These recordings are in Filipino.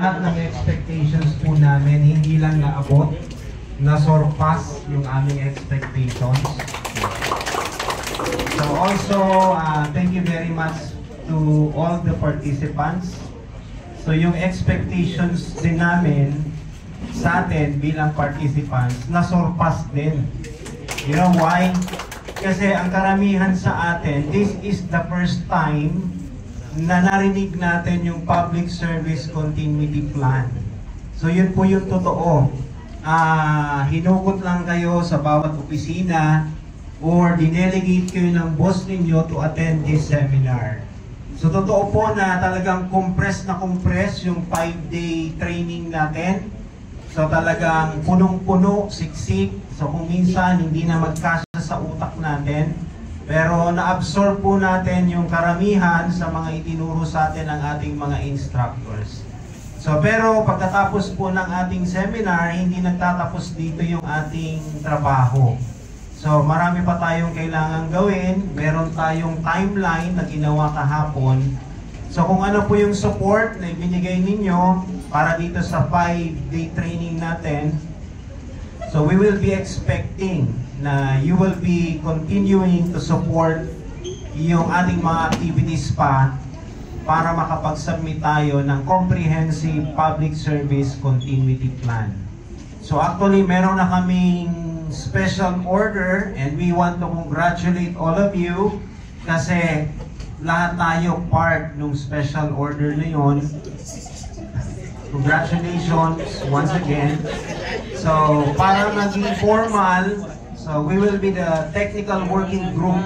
Lahat ng expectations po namin, hindi lang naabot, na-surpass yung aming expectations. So also, thank you very much to all the participants. So yung expectations din namin sa atin bilang participants, na-surpass din. You know why? Kasi ang karamihan sa atin, this is the first time na narinig natin yung Public Service Continuity Plan. So yun po yung totoo. Hinugot lang kayo sa bawat opisina or dinelegate kayo ng boss ninyo to attend this seminar. So totoo po na talagang compress yung 5-day training natin. So talagang punong-puno, siksik. So kung minsan hindi na magkasya sa utak natin, pero na-absorb po natin yung karamihan sa mga itinuro sa atin ng ating mga instructors. So pero pagkatapos po ng ating seminar, hindi nagtatapos dito yung ating trabaho. So marami pa tayong kailangan gawin. Meron tayong timeline na ginawa kahapon. So kung ano po yung support na ibinigay ninyo para dito sa 5-day training natin, so we will be expecting na you will be continuing to support yung ating mga activities pa para makapag-submit tayo ng Comprehensive Public Service Continuity Plan. So actually, meron na kaming special order and we want to congratulate all of you kasi lahat tayo part ng special order na yun. Congratulations once again. So, para maging formal, so we will be the technical working group.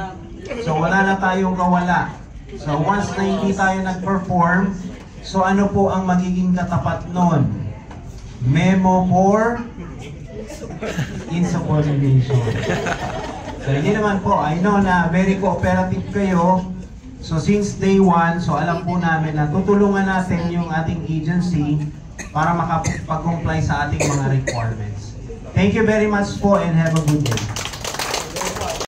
So, wala na tayong kawala. So, once na hindi tayo nag-perform, so ano po ang magiging katapat nun? Memo for insubordination. So, hindi naman po. I know na very cooperative kayo. So, since day 1, so alam po namin na tutulungan natin yung ating agency para makapag-comply sa ating mga requirements. Thank you very much po and have a good day.